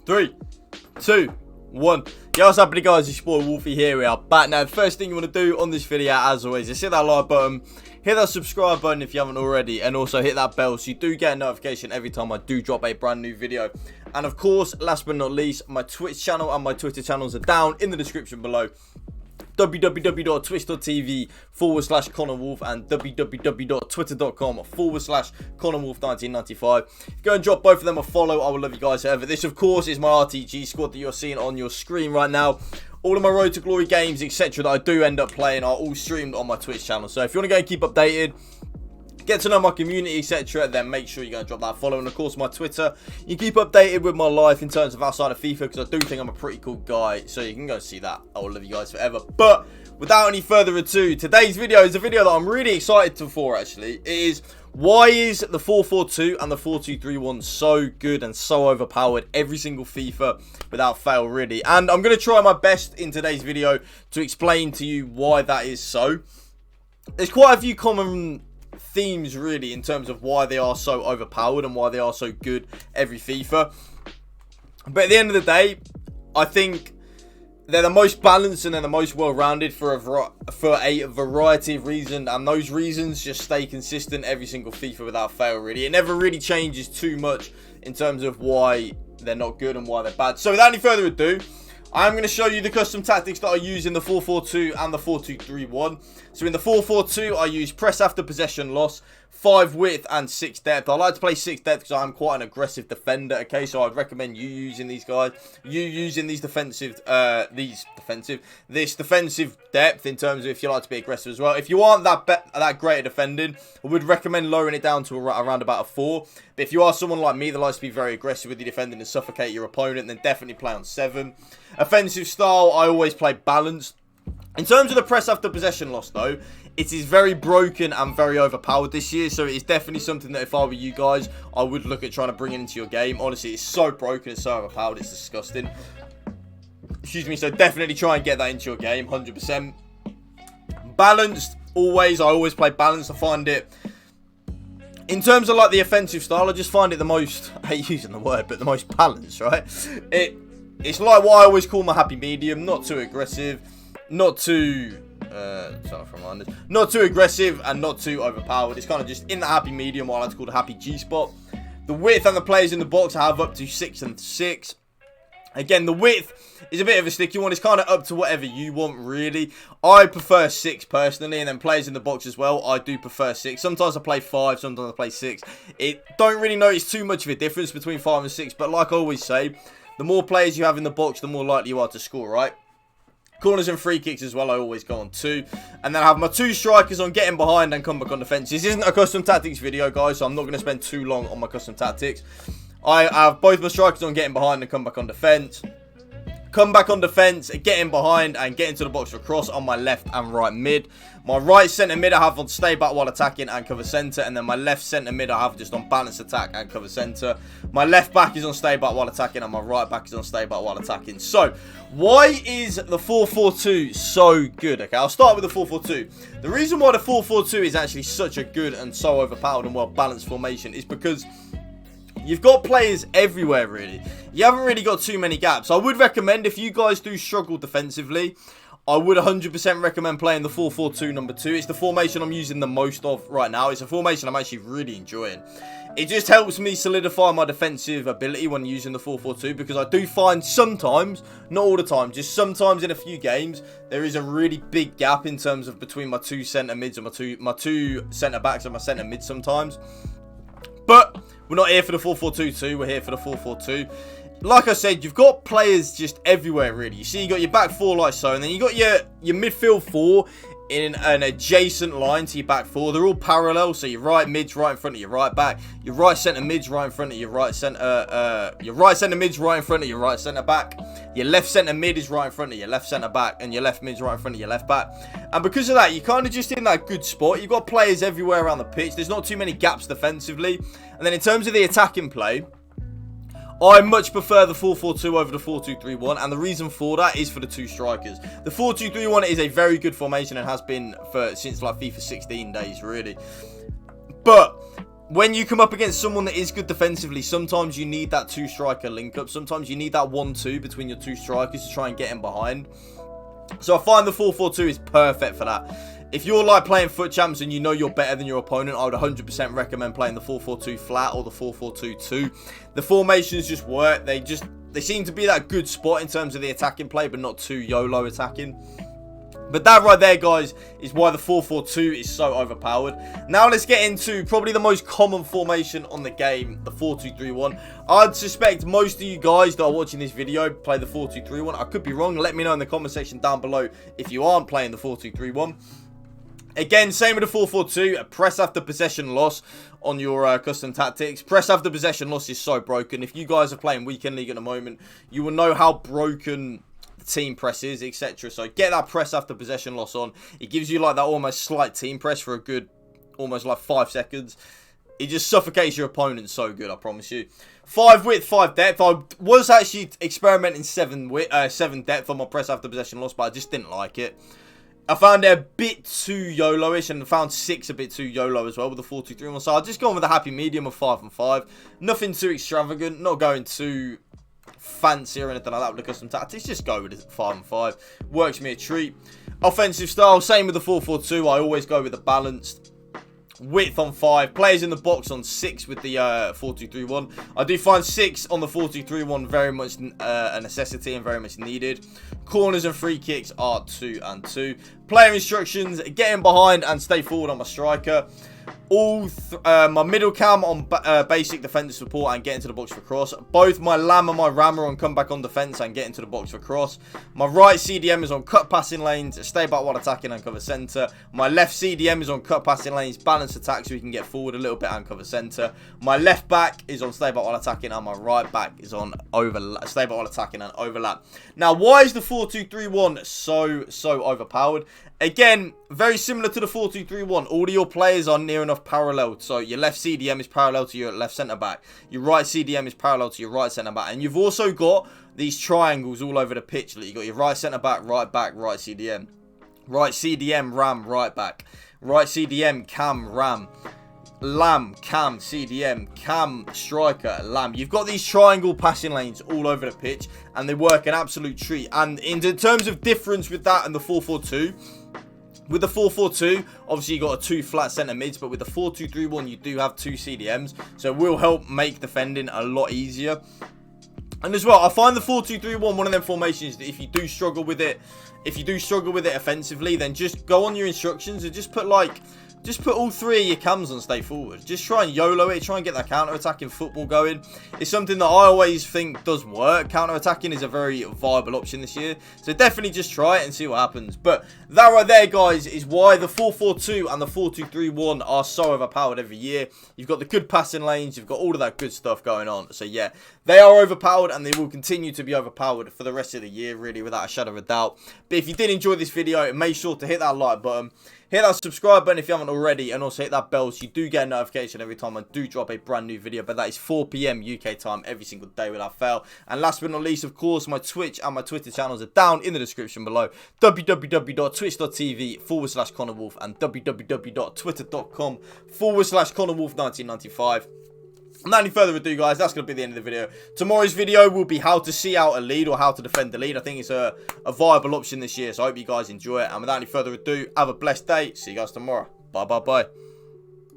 3, 2, 1. Yo, what's happening, guys? It's your boy Wolfie here. We are back. Now, the first thing you want to do on this video, as always, is hit that like button, hit that subscribe button if you haven't already, and also hit that bell so you do get a notification every time I do drop a brand new video. And of course, last but not least, my Twitch channel and my Twitter channels are down in the description below. www.twitch.tv/Connor Woolf and www.twitter.com/ConnorWolf1995. Go and drop both of them a follow. I would love you guys forever. This, of course, is my RTG squad that you're seeing on your screen right now. All of my Road to Glory games, etc., that I do end up playing are all streamed on my Twitch channel. So if you want to go and keep updated, get to know my community, etc., then make sure you're going to drop that follow. And of course, my Twitter, you keep updated with my life in terms of outside of FIFA, because I do think I'm a pretty cool guy, so you can go see that. I will love you guys forever. But without any further ado, today's video is a video that I'm really excited for, actually. It is, why is the 4-4-2 and the 4-2-3-1 so good and so overpowered every single FIFA without fail, really? And I'm going to try my best in today's video to explain to you why that is so. There's quite a few common themes, really, in terms of why they are so overpowered and why they are so good every FIFA. But at the end of the day, I think they're the most balanced and they're the most well-rounded for a variety of reasons, and those reasons just stay consistent every single FIFA without fail, really. It never really changes too much in terms of why they're not good and why they're bad. So without any further ado, I'm going to show you the custom tactics that I use in the 4-4-2 and the 4-2-3-1. So in the 4-4-2, I use press after possession loss, 5 width and 6 depth. I like to play 6 depth because I'm quite an aggressive defender, okay? So I'd recommend you using these guys. You using these defensive depth in terms of if you like to be aggressive as well. If you aren't that great at defending, I would recommend lowering it down to around about a 4. But if you are someone like me that likes to be very aggressive with your defending and suffocate your opponent, then definitely play on 7. Offensive style, I always play balanced. In terms of the press after possession loss, though, it is very broken and very overpowered this year. So it is definitely something that if I were you guys, I would look at trying to bring it into your game. Honestly, it's so broken, it's so overpowered, it's disgusting. Excuse me, so definitely try and get that into your game, 100%. Balanced, I always play balanced. I find it, in terms of like the offensive style, I just find it the most, I hate using the word, but the most balanced, right? It's like what I always call my happy medium, not too aggressive, not too not too aggressive and not too overpowered. It's kind of just in the happy medium, what I like to call the happy G spot. The width and the players in the box I have up to 6 and 6. Again, the width is a bit of a sticky one. It's kind of up to whatever you want, really. I prefer 6 personally, and then players in the box as well, I do prefer 6. Sometimes I play 5, sometimes I play 6. Don't really notice too much of a difference between 5 and 6, but like I always say, the more players you have in the box, the more likely you are to score, right? Corners and free kicks as well, I always go on 2. And then I have my 2 strikers on getting behind and come back on defense. This isn't a custom tactics video, guys, so I'm not going to spend too long on my custom tactics. I have both my strikers on getting behind and come back on defense. Come back on defense, getting behind and get into the box for cross on my left and right mid. My right centre mid I have on stay back while attacking and cover centre. And then my left centre mid I have just on balance attack and cover centre. My left back is on stay back while attacking and my right back is on stay back while attacking. So, why is the 4-4-2 so good? Okay, I'll start with the 4-4-2. The reason why the 4-4-2 is actually such a good and so overpowered and well balanced formation is because you've got players everywhere, really. You haven't really got too many gaps. I would recommend, if you guys do struggle defensively, I would 100% recommend playing the 4-4-2 number 2. It's the formation I'm using the most of right now. It's a formation I'm actually really enjoying. It just helps me solidify my defensive ability when using the 4-4-2, because I do find sometimes, not all the time, just sometimes in a few games, there is a really big gap in terms of between my 2 centre mids and my two centre backs and my centre mids sometimes. But we're not here for the 4-4-2-2, we're here for the 4-4-2. Like I said, you've got players just everywhere, really. You see, you got your back 4 like so, and then you got your midfield 4 in an adjacent line to your back 4. They're all parallel, so your right mid's right in front of your right back, your right centre mid's right in front of your right centre, your right centre mid's right in front of your right centre back, your left centre mid is right in front of your left centre back, and your left mid's right in front of your left back. And because of that, you're kind of just in that good spot. You've got players everywhere around the pitch. There's not too many gaps defensively. And then in terms of the attacking play, I much prefer the 4-4-2 over the 4-2-3-1, and the reason for that is for the 2 strikers. The 4-2-3-1 is a very good formation and has been since like FIFA 16 days, really. But when you come up against someone that is good defensively, sometimes you need that 2-striker link up. Sometimes you need that 1-2 between your 2 strikers to try and get in behind. So I find the 4-4-2 is perfect for that. If you're like playing FUT Champs and you know you're better than your opponent, I would 100% recommend playing the 4-4-2 flat or the 4-4-2-2. The formations just work. They seem to be that good spot in terms of the attacking play, but not too YOLO attacking. But that right there, guys, is why the 4-4-2 is so overpowered. Now let's get into probably the most common formation on the game, the 4-2-3-1. I'd suspect most of you guys that are watching this video play the 4-2-3-1. I could be wrong. Let me know in the comment section down below if you aren't playing the 4-2-3-1. Again, same with the 4-4-2, press after possession loss on your custom tactics. Press after possession loss is so broken. If you guys are playing Weekend League at the moment, you will know how broken the team press is, etc. So get that press after possession loss on. It gives you like that almost slight team press for a good, almost like 5 seconds. It just suffocates your opponent so good, I promise you. 5 width, 5 depth. I was actually experimenting 7 depth on my press after possession loss, but I just didn't like it. I found it a bit too YOLO-ish, and I found 6 a bit too YOLO as well with the 4-2-3-1. So I'll just go on with a happy medium of 5 and 5. Nothing too extravagant, not going too fancy or anything like that with the custom tactics. Just go with 5 and 5. Works me a treat. Offensive style, same with the 4-4-2. I always go with a balanced. Width on 5, players in the box on 6 with the 4-2-3-1. I do find 6 on the 4-2-3-1 very much a necessity and very much needed. Corners and free kicks are 2 and 2. Player instructions: get in behind and stay forward on my striker. My middle cam on basic defensive support and get into the box for cross. Both my lamb and my ram are on come back on defense and get into the box for cross. My right CDM is on cut passing lanes, stay back while attacking and cover center. My left CDM is on cut passing lanes, balance attack so we can get forward a little bit and cover center. My left back is on stay back while attacking, and my right back is on stay back while attacking and overlap. Now, why is the 4-2-3-1 so overpowered? Again, very similar to the 4-2-3-1. All of your players are near enough parallel. So your left CDM is parallel to your left centre back. Your right CDM is parallel to your right centre back. And you've also got these triangles all over the pitch. You've got your right centre back, right CDM. Right CDM, ram, right back. Right CDM, cam, ram. Lamb, cam, CDM, cam, striker, lamb. You've got these triangle passing lanes all over the pitch, and they work an absolute treat. And in terms of difference with that and the 4-4-2, with the 4-4-2, obviously you got a 2 flat centre mids, but with the 4-2-3-1, you do have 2 CDMs, so it will help make defending a lot easier. And as well, I find the 4-2-3-1 one of them formations that if you do struggle with it, offensively, then just go on your instructions and just put all 3 of your cams on stay forward. Just try and YOLO it. Try and get that counter-attacking football going. It's something that I always think does work. Counter-attacking is a very viable option this year. So definitely just try it and see what happens. But that right there, guys, is why the 4-4-2 and the 4-2-3-1 are so overpowered every year. You've got the good passing lanes. You've got all of that good stuff going on. So yeah, they are overpowered and they will continue to be overpowered for the rest of the year, really, without a shadow of a doubt. But if you did enjoy this video, make sure to hit that like button. Hit that subscribe button if you haven't already, and also hit that bell so you do get a notification every time I do drop a brand new video. But that is 4 PM UK time every single day without fail. And last but not least, of course, my Twitch and my Twitter channels are down in the description below. www.twitch.tv/ConnorWolf and www.twitter.com/ConnorWolf1995. Without any further ado, guys, that's going to be the end of the video. Tomorrow's video will be how to see out a lead or how to defend the lead. I think it's a viable option this year, so I hope you guys enjoy it. And without any further ado, have a blessed day. See you guys tomorrow. Bye, bye, bye.